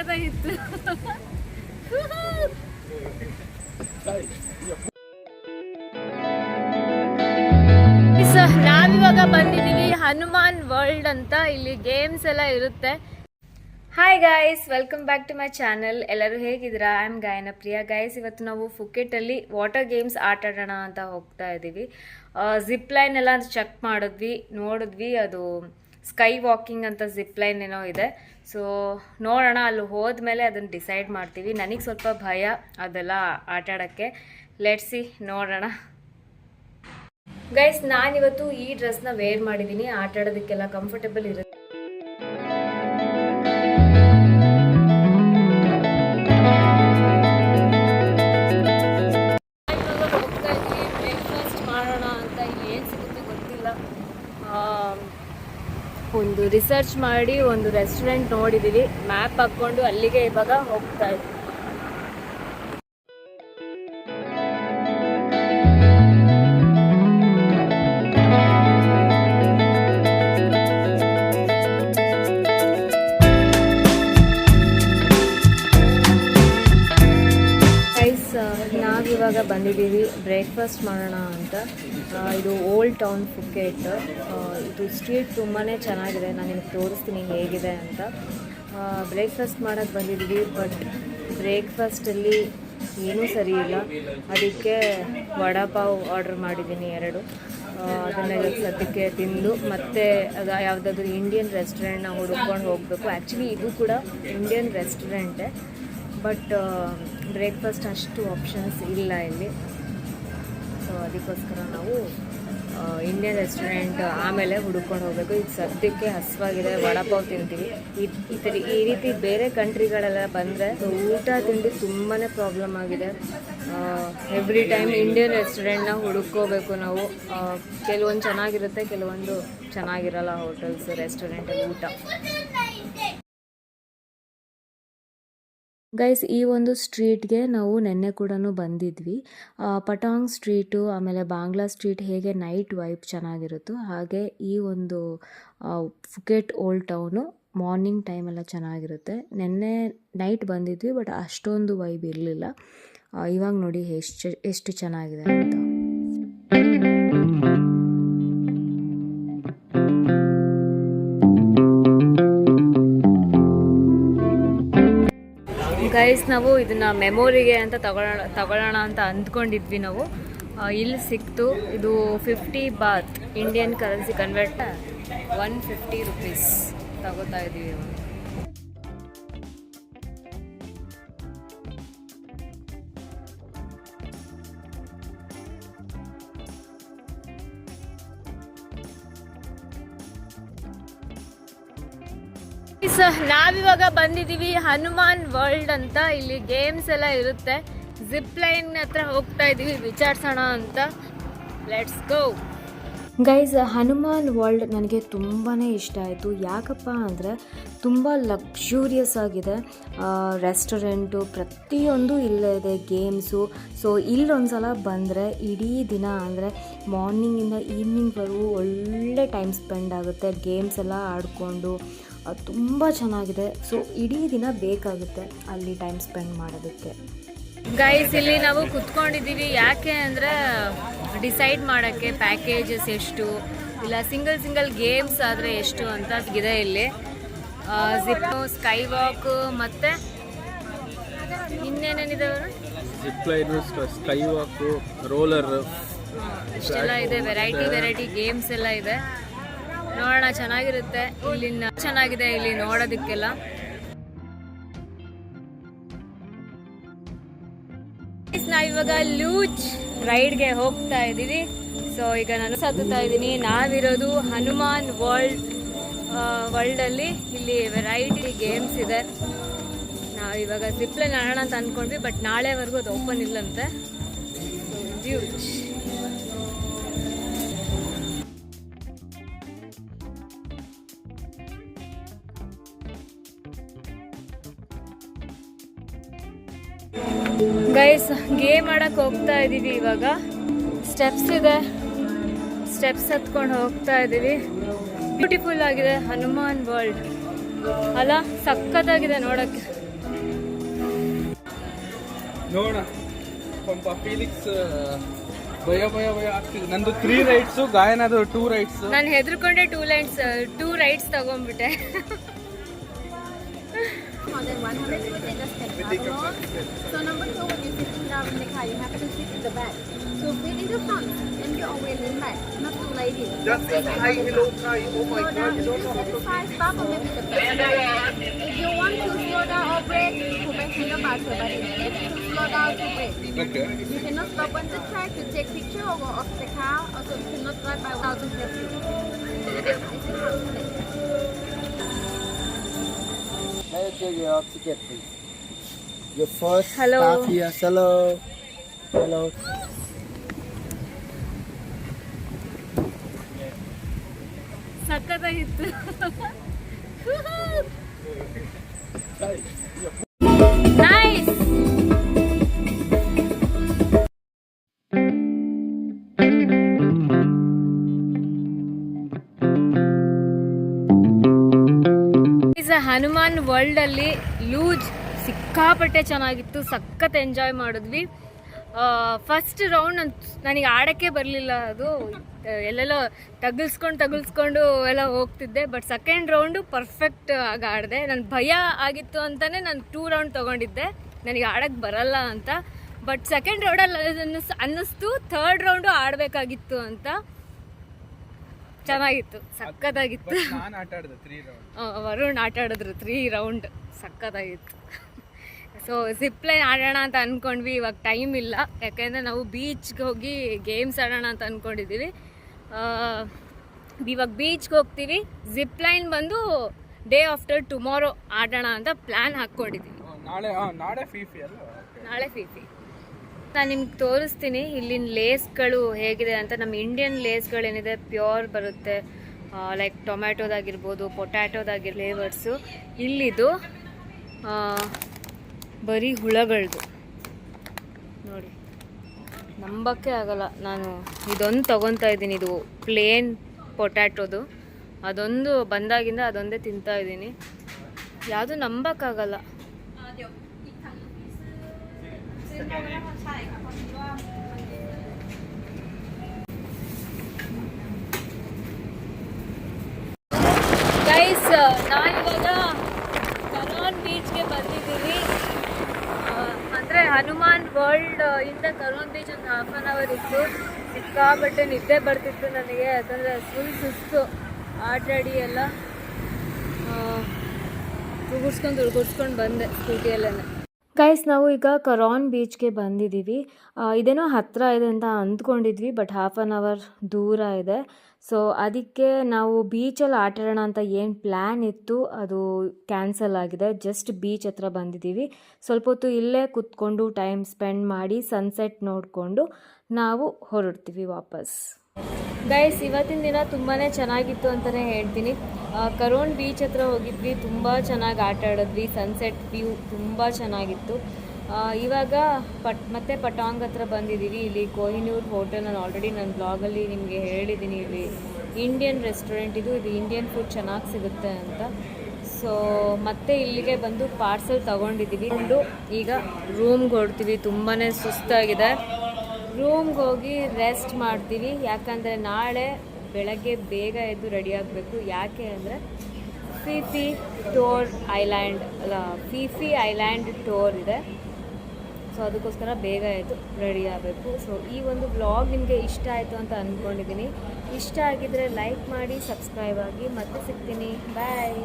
ಸಕ್ಕತ್ತಾಗಿತ್ತು. ನಾವಿವಾಗ ಬಂದಿದ್ದೀವಿ ಹನುಮಾನ್ ವರ್ಲ್ಡ್ ಅಂತ. ಇಲ್ಲಿ ಗೇಮ್ಸ್ ಎಲ್ಲ ಇರುತ್ತೆ. Hi guys, welcome back to my channel. ಎಲ್ಲರೂ ಹೇಗಿದ್ದೀರಾ? ಐ ಆಮ್ ಗಾಯನ ಪ್ರಿಯಾ. ಗಾಯ್ಸ್, ಇವತ್ತು ನಾವು ಫುಕೆಟಲ್ಲಿ ವಾಟರ್ ಗೇಮ್ಸ್ ಆಟ ಆಡೋಣ ಅಂತ ಹೋಗ್ತಾ ಇದ್ದೀವಿ. ಜಿಪ್ ಲೈನ್ ಎಲ್ಲ ಚೆಕ್ ನೋಡಿದ್ವಿ. ಅದು ಸ್ಕೈ ವಾಕಿಂಗ್ ಅಂತ ಜಿಪ್ ಲೈನ್ ಏನೋ ಇದೆ. ಸೊ ನೋಡೋಣ, ಅಲ್ಲಿ ಹೋದ್ಮೇಲೆ ಅದನ್ನು ಡಿಸೈಡ್ ಮಾಡ್ತೀವಿ. ನನಗೆ ಸ್ವಲ್ಪ ಭಯ ಅದೆಲ್ಲ ಆಟ ಆಡೋಕ್ಕೆ. ಲೆಟ್ಸಿ, ನೋಡೋಣ. ಗೈಸ್, ನಾನಿವತ್ತು ಈ ಡ್ರೆಸ್ನ ವೇರ್ ಮಾಡಿದ್ದೀನಿ. ಆಟ ಆಡೋದಕ್ಕೆಲ್ಲ ಕಂಫರ್ಟಬಲ್ ಇರುತ್ತೆ. ಬ್ರೇಕ್ಫಾಸ್ಟ್ ಮಾಡೋಣ ಅಂತ. ಇಲ್ಲಿ ಏನು ಸಿಗುತ್ತೆ ಗೊತ್ತಿಲ್ಲ. ಒಂದು ರಿಸರ್ಚ್ ಮಾಡಿ ಒಂದು ರೆಸ್ಟೋರೆಂಟ್ ನೋಡಿದ್ದೀವಿ. ಮ್ಯಾಪ್ ಹಾಕ್ಕೊಂಡು ಅಲ್ಲಿಗೆ ಇವಾಗ ಹೋಗ್ತಾ ಇದ್ದೀವಿ. ನಾವಿವಾಗ ಬಂದಿದ್ದೀವಿ ಬ್ರೇಕ್ಫಾಸ್ಟ್ ಮಾಡೋಣ ಅಂತ. ಇದು ಓಲ್ಡ್ ಟೌನ್ ಫುಕೆಟ್. ಇದು ಸ್ಟ್ರೀಟ್ ತುಂಬಾ ಚೆನ್ನಾಗಿದೆ. ನಾನು ನಿಮಗೆ ತೋರಿಸ್ತೀನಿ ಹೇಗಿದೆ ಅಂತ. ಬ್ರೇಕ್ಫಾಸ್ಟ್ ಮಾಡೋಕ್ಕೆ ಬಂದಿದ್ದೀವಿ. ಬಟ್ ಬ್ರೇಕ್ಫಾಸ್ಟಲ್ಲಿ ಏನೂ ಸರಿ ಇಲ್ಲ. ಅದಕ್ಕೆ ವಡಾಪಾವ್ ಆರ್ಡ್ರ್ ಮಾಡಿದ್ದೀನಿ 2. ಅದನ್ನೆಲ್ಲ ಸದ್ಯಕ್ಕೆ ತಿಂದು ಮತ್ತೆ ಅದು ಯಾವುದಾದ್ರೂ ಇಂಡಿಯನ್ ರೆಸ್ಟೋರೆಂಟ್ನ ಹುಡುಕೊಂಡು ಹೋಗಬೇಕು. ಆ್ಯಕ್ಚುಲಿ ಇದು ಕೂಡ ಇಂಡಿಯನ್ ರೆಸ್ಟೋರೆಂಟೇ, ಬಟ್ ಬ್ರೇಕ್ಫಾಸ್ಟ್ ಅಷ್ಟು ಆಪ್ಷನ್ಸ್ ಇಲ್ಲ ಇಲ್ಲಿ. ಸೊ ಅದಕ್ಕೋಸ್ಕರ ನಾವು ಇಂಡಿಯನ್ ರೆಸ್ಟೋರೆಂಟ್ ಆಮೇಲೆ ಹುಡುಕೊಂಡು ಹೋಗಬೇಕು. ಈಗ ಸದ್ಯಕ್ಕೆ ಹಸಿವಾಗಿದೆ, ವಡಾಪಾವ್ ತಿಂತೀವಿ. ಈ ರೀತಿ ಬೇರೆ ಕಂಟ್ರಿಗಳೆಲ್ಲ ಬಂದರೆ ಊಟ ತಿಂಡಿ ತುಂಬಾ ಪ್ರಾಬ್ಲಮ್ ಆಗಿದೆ. ಎವ್ರಿ ಟೈಮ್ ಇಂಡಿಯನ್ ರೆಸ್ಟೋರೆಂಟ್ನ ಹುಡುಕೋಬೇಕು ನಾವು. ಕೆಲವೊಂದು ಚೆನ್ನಾಗಿರುತ್ತೆ, ಕೆಲವೊಂದು ಚೆನ್ನಾಗಿರಲ್ಲ ಹೋಟೆಲ್ಸ್ ರೆಸ್ಟೋರೆಂಟಲ್ಲಿ ಊಟ. ಗೈಸ್, ಈ ಒಂದು ಸ್ಟ್ರೀಟ್ಗೆ ನಾವು ನೆನ್ನೆ ಕೂಡ ಬಂದಿದ್ವಿ. ಪಟಾಂಗ್ ಸ್ಟ್ರೀಟು ಆಮೇಲೆ ಬಾಂಗ್ಲಾ ಸ್ಟ್ರೀಟ್ ಹೇಗೆ ನೈಟ್ ವೈಬ್ ಚೆನ್ನಾಗಿರುತ್ತೋ ಹಾಗೆ ಈ ಒಂದು ಫುಕೆಟ್ ಓಲ್ಡ್ ಟೌನು ಮಾರ್ನಿಂಗ್ ಟೈಮೆಲ್ಲ ಚೆನ್ನಾಗಿರುತ್ತೆ. ನೆನ್ನೆ ನೈಟ್ ಬಂದಿದ್ವಿ, ಬಟ್ ಅಷ್ಟೊಂದು ವೈಬ್ ಇರಲಿಲ್ಲ. ಇವಾಗ ನೋಡಿ ಎಷ್ಟು ಚೆನ್ನಾಗಿದೆ ಅಂತ. ಗೈಸ್, ನಾವು ಇದನ್ನು ಮೆಮೊರಿಗೆ ಅಂತ ತಗೊಳ್ಳೋಣ ಅಂತ ಅಂದ್ಕೊಂಡಿದ್ವಿ ನಾವು. ಇಲ್ಲಿ ಸಿಕ್ತು. ಇದು 50 baht Indian currency convert 150 rupees ತಗೋತಾ ಇದ್ದೀವಿ. ನಾವಿವಾಗ ಬಂದಿದ್ದೀವಿ ಹನುಮಾನ್ ವರ್ಲ್ಡ್ ಅಂತ. ಇಲ್ಲಿ ಗೇಮ್ಸ್ ಎಲ್ಲ ಇರುತ್ತೆ. ಜಿಪ್ ಲೈನ್ ಹತ್ರ ಹೋಗ್ತಾ ಇದ್ದೀವಿ, ವಿಚಾರಿಸೋಣ ಅಂತ. Let's go. Guys, Hanuman world ನನಗೆ ತುಂಬಾ ಇಷ್ಟ ಆಯಿತು. ಯಾಕಪ್ಪ ಅಂದರೆ ತುಂಬ ಲಕ್ಸುರಿಯಸ್ ಆಗಿದೆ. ರೆಸ್ಟೋರೆಂಟು ಪ್ರತಿಯೊಂದು ಇಲ್ಲೇ ಇದೆ, ಗೇಮ್ಸು. ಸೊ ಇಲ್ಲೊಂದ್ಸಲ ಬಂದರೆ ಇಡೀ ದಿನ ಅಂದರೆ ಮಾರ್ನಿಂಗಿಂದ ಈವ್ನಿಂಗ್ವರೆಗೂ ಒಳ್ಳೆ ಟೈಮ್ ಸ್ಪೆಂಡ್ ಆಗುತ್ತೆ. ಗೇಮ್ಸ್ ಎಲ್ಲ ಆಡಿಕೊಂಡು ತುಂಬ ಚೆನ್ನಾಗಿದೆ. ಸೊ ಇಡೀ ದಿನ ಬೇಕಾಗುತ್ತೆ ಅಲ್ಲಿ ಟೈಮ್ ಸ್ಪೆಂಡ್ ಮಾಡೋದಕ್ಕೆ. ಗೈಸ್, ಇಲ್ಲಿ ನಾವು ಕುತ್ಕೊಂಡಿದ್ದೀವಿ. ಯಾಕೆ ಅಂದರೆ ಡಿಸೈಡ್ ಮಾಡೋಕ್ಕೆ ಪ್ಯಾಕೇಜಸ್ ಎಷ್ಟು, ಇಲ್ಲ ಸಿಂಗಲ್ ಗೇಮ್ಸ್ ಆದರೆ ಎಷ್ಟು ಅಂತ ಇದೆ ಇಲ್ಲಿ. ಜಿಪ್ಪು, ಸ್ಕೈ ವಾಕ್, ಮತ್ತು ಇನ್ನೇನೇನಿದಾವೆ? ಜಿಪ್ ಲೈನು, ಸ್ಕೈ ವಾಕು, ರೋಲರ್, ಇಷ್ಟೆಲ್ಲ ಇದೆ. ವೆರೈಟಿ ಗೇಮ್ಸ್ ಎಲ್ಲ ಇದೆ. ನೋಡೋಣ, ಚೆನ್ನಾಗಿರುತ್ತೆ. ಇಲ್ಲಿನ ಚೆನ್ನಾಗಿದೆ ಇಲ್ಲಿ ನೋಡೋದಕ್ಕೆಲ್ಲ. ನಾವಿವಾಗ ಲೂಜ್ ರೈಡ್ಗೆ ಹೋಗ್ತಾ ಇದ್ದೀವಿ. ಸೊ ಈಗ ನಾನು ಹತ್ತುತ್ತಾ ಇದ್ದೀನಿ. ನಾವಿರೋದು ಹನುಮಾನ್ ವರ್ಲ್ಡಲ್ಲಿ. ಇಲ್ಲಿ ವೆರೈಟಿ ಗೇಮ್ಸ್ ಇದೆ. ನಾವಿವಾಗ ಜಿಪ್ ಲೈನ್ ಆಡೋಣ ಅಂತ ಅಂದ್ಕೊಂಡ್ವಿ, ಬಟ್ ನಾಳೆವರೆಗೂ ಅದು ಓಪನ್ ಇಲ್ಲಂತೆ. ಲ್ಯೂಜ್. ಗೈಸ್, ಗೇಮ್ ಆಡಕ್ಕೆ ಹೋಗ್ತಾ ಇದ್ದೀವಿ. ಇವಾಗ ಸ್ಟೆಪ್ಸ್ ಇದೆ, ಸ್ಟೆಪ್ಸ್ ಹತ್ಕೊಂಡು ಹೋಗ್ತಾ ಇದ್ದೀವಿ. ಬ್ಯೂಟಿಫುಲ್ ಆಗಿದೆ ಹನುಮಾನ್ ವರ್ಲ್ಡ್ ಅಲ್ಲ, ಸಖತ್ತಾಗಿದೆ ನೋಡೋಕ್ಕೆ. ನೋಡೋಣ ಸ್ವಲ್ಪ ಫೀಲಿಕ್ಸ್ ಭಯ ಆಗ್ತಿದೆ. ನಂದು 3 ರೈಡ್ಸು, ಗಾಯನದು 2 ರೈಡ್ಸ್. ನಾನು ಹೆದರ್ಕೊಂಡೆ 2 rides ತಗೊಂಡ್ಬಿಟ್ಟೆ. More than 100 people in the step alone. So number 2, when you're sitting down in the car, you have to sit in the back. So sit in the front and you always lean back, not too late. Just hi, hello, hi. Oh my Slow God, down. you If don't you're know how to. satisfied, stop or maybe the best. If you want to slow down or brake, you can hit the buzzer button. If you slow down to brake. Okay. You cannot stop on the track to take picture or go off the car. Also, you cannot drive by without the safety. May I take your ticket, please? Your first Hello. stop here. Hello. Hello. ಸಕ್ಕತ್ತಾಗಿತ್ತು. Nice. Hanuman world ಅಲ್ಲಿ ಲೂಜ್ ಸಿಕ್ಕಾಪಟ್ಟೆ ಚೆನ್ನಾಗಿತ್ತು, ಸಖತ್ enjoy ಮಾಡಿದ್ವಿ. First round ನನಗೆ ಆಡೋಕ್ಕೆ ಬರಲಿಲ್ಲ, ಅದು ಎಲ್ಲೆಲ್ಲೋ ತಗುಲ್ಸ್ಕೊಂಡು ಎಲ್ಲ ಹೋಗ್ತಿದ್ದೆ. ಬಟ್ ಸೆಕೆಂಡ್ ರೌಂಡು ಪರ್ಫೆಕ್ಟ್ ಆಗಿ ಆಡಿದೆ. ನನ್ನ ಭಯ ಆಗಿತ್ತು ಅಂತಲೇ ನಾನು 2 ರೌಂಡ್ ತೊಗೊಂಡಿದ್ದೆ, ನನಗೆ ಆಡೋಕ್ಕೆ ಬರಲ್ಲ ಅಂತ. ಬಟ್ ಸೆಕೆಂಡ್ ರೌಂಡಲ್ಲಿ ಅನ್ನಿಸ್ತು ಥರ್ಡ್ ರೌಂಡು ಆಡಬೇಕಾಗಿತ್ತು ಅಂತ. ಚೆನ್ನಾಗಿತ್ತು, ಸಕ್ಕತ್ತಾಗಿತ್ತು. ನಾನು ಆಟ ಆಡಿದೆ 3 ರೌಂಡ್. ವರುಣ್ ಆಟ ಆಡಿದ್ರು 3 ರೌಂಡ್, ಸಕ್ಕತ್ತಾಗಿತ್ತು. ಸೊ ಜಿಪ್ಲೈನ್ ಆಡೋಣ ಅಂತ ಅಂದ್ಕೊಂಡ್ವಿ, ಇವಾಗ ಟೈಮ್ ಇಲ್ಲ, ಯಾಕೆಂದರೆ ನಾವು ಬೀಚ್ಗೆ ಹೋಗಿ ಗೇಮ್ಸ್ ಆಡೋಣ ಅಂತ ಅಂದ್ಕೊಂಡಿದ್ದೀವಿ. ಇವಾಗ ಬೀಚ್ಗೆ ಹೋಗ್ತೀವಿ, ಜಿಪ್ಲೈನ್ ಬಂದು ಡೇ ಆಫ್ಟರ್ ಟುಮಾರೋ ಆಡೋಣ ಅಂತ ಪ್ಲ್ಯಾನ್ ಹಾಕ್ಕೊಂಡಿದ್ದೀವಿ. ನಾಳೆ ಫೀಫಿ ಅಲ್ಲ? ನಾಳೆ ಫೀಫಿ. ನಾನು ನಿಮ್ಗೆ ತೋರಿಸ್ತೀನಿ ಇಲ್ಲಿನ ಲೇಸ್ಗಳು ಹೇಗಿದೆ ಅಂತ. ನಮ್ಮ ಇಂಡಿಯನ್ ಲೇಸ್ಗಳೇನಿದೆ ಪ್ಯೂರ್ ಬರುತ್ತೆ, ಲೈಕ್ ಟೊಮ್ಯಾಟೋದಾಗಿರ್ಬೋದು, ಪೊಟ್ಯಾಟೋದಾಗಿರ್ ಫ್ಲೇವರ್ಸು. ಇಲ್ಲಿದು ಬರೀ ಹುಳಗಳದು ನೋಡಿ, ನಂಬಕ್ಕೆ ಆಗಲ್ಲ. ನಾನು ಇದೊಂದು ತೊಗೊತಾ ಇದ್ದೀನಿ, ಇದು ಪ್ಲೇನ್ ಪೊಟ್ಯಾಟೋದು. ಅದೊಂದು ಬಂದಾಗಿಂದ ಅದೊಂದೇ ತಿಂತಾ ಇದ್ದೀನಿ, ಯಾವುದು ನಂಬಕ್ಕಾಗಲ್ಲ. ಗೈಸ್, ನಾನಿವಾಗ ಕರೋನ್ ಬೀಚ್ಗೆ ಬಂದಿದ್ದೀವಿ. ಅಂದರೆ ಹನುಮಾನ್ ವರ್ಲ್ಡ್ ಇಂದ ಕರೋನ್ ಬೀಚ್ ಒಂದು 1/2 hour ಇತ್ತು. ಸಿಕ್ಕಾಬಟ್ಟೆ ನಿದ್ದೆ ಬರ್ತಿತ್ತು ನನಗೆ, ಯಾಕಂದರೆ ಫುಲ್ ಸುಸ್ತು ಆಟಾಡಿ ಎಲ್ಲ. ತುಗುಡ್ಸ್ಕೊಂಡು ಬಂದೆ ಸ್ಕೂಟಿಯಲ್ಲೇ. ಗೈಸ್, ನಾವು ಈಗ ಕರಾನ್ ಬೀಚ್ಗೆ ಬಂದಿದ್ದೀವಿ. ಇದೇನೋ ಹತ್ತಿರ ಇದೆ ಅಂತ ಅಂದ್ಕೊಂಡಿದ್ವಿ, ಬಟ್ 1/2 hour ದೂರ ಇದೆ. ಸೊ ಅದಕ್ಕೆ ನಾವು ಬೀಚಲ್ಲಿ ಆಟಾಡೋಣ ಅಂತ ಏನು ಪ್ಲ್ಯಾನ್ ಇತ್ತು ಅದು ಕ್ಯಾನ್ಸಲ್ ಆಗಿದೆ. ಜಸ್ಟ್ ಬೀಚ್ ಹತ್ರ ಬಂದಿದ್ದೀವಿ. ಸ್ವಲ್ಪ ಹೊತ್ತು ಇಲ್ಲೇ ಕೂತ್ಕೊಂಡು ಟೈಮ್ ಸ್ಪೆಂಡ್ ಮಾಡಿ ಸನ್ಸೆಟ್ ನೋಡಿಕೊಂಡು ನಾವು ಹೊರಡ್ತೀವಿ ವಾಪಸ್. ಗೈಸ್, ಇವತ್ತಿನ ದಿನ ತುಂಬಾ ಚೆನ್ನಾಗಿತ್ತು ಅಂತಲೇ ಹೇಳ್ತೀನಿ. ಕರೋನ್ ಬೀಚ್ ಹತ್ರ ಹೋಗಿದ್ವಿ, ತುಂಬ ಚೆನ್ನಾಗಿ ಆಟ ಆಡಿದ್ವಿ. ಸನ್ಸೆಟ್ ವ್ಯೂ ತುಂಬ ಚೆನ್ನಾಗಿತ್ತು. ಇವಾಗ ಮತ್ತೆ ಪಟಾಂಗ್ ಹತ್ರ ಬಂದಿದ್ದೀವಿ. ಇಲ್ಲಿ ಕೊಹಿನೂರ್ ಹೋಟೆಲ್, ನಾನು ಆಲ್ರೆಡಿ ನನ್ನ ಬ್ಲಾಗಲ್ಲಿ ನಿಮಗೆ ಹೇಳಿದ್ದೀನಿ, ಇಲ್ಲಿ ಇಂಡಿಯನ್ ರೆಸ್ಟೋರೆಂಟ್ ಇದು ಇಂಡಿಯನ್ ಫುಡ್ ಚೆನ್ನಾಗಿ ಸಿಗುತ್ತೆ ಅಂತ. ಸೊ ಮತ್ತೆ ಇಲ್ಲಿಗೆ ಬಂದು ಪಾರ್ಸೆಲ್ ತೊಗೊಂಡಿದ್ದೀವಿ. ಈಗ ರೂಮ್ಗೆ ಹೊರಡ್ತೀವಿ. ತುಂಬಾ ಸುಸ್ತಾಗಿದೆ. ರೂಮ್ಗೆ ಹೋಗಿ ರೆಸ್ಟ್ ಮಾಡ್ತೀವಿ, ಯಾಕಂದರೆ ನಾಳೆ ಬೆಳಗ್ಗೆ ಬೇಗ ಎದ್ದು ರೆಡಿ ಆಗಬೇಕು. ಯಾಕೆ ಅಂದರೆ ಫೀಫಿ ಐಲ್ಯಾಂಡ್ ಟೂರ್ ಇದೆ. ಸೊ ಅದಕ್ಕೋಸ್ಕರ ಬೇಗ ಎದ್ದು ರೆಡಿ ಆಗಬೇಕು. ಸೊ ಈ ಒಂದು ವ್ಲಾಗ್ ನಿಮಗೆ ಇಷ್ಟ ಆಯಿತು ಅಂತ ಅಂದ್ಕೊಂಡಿದ್ದೀನಿ. ಇಷ್ಟ ಆಗಿದ್ದರೆ ಲೈಕ್ ಮಾಡಿ, ಸಬ್ಸ್ಕ್ರೈಬ್ ಆಗಿ. ಮತ್ತೆ ಸಿಗ್ತೀನಿ. ಬಾಯ್.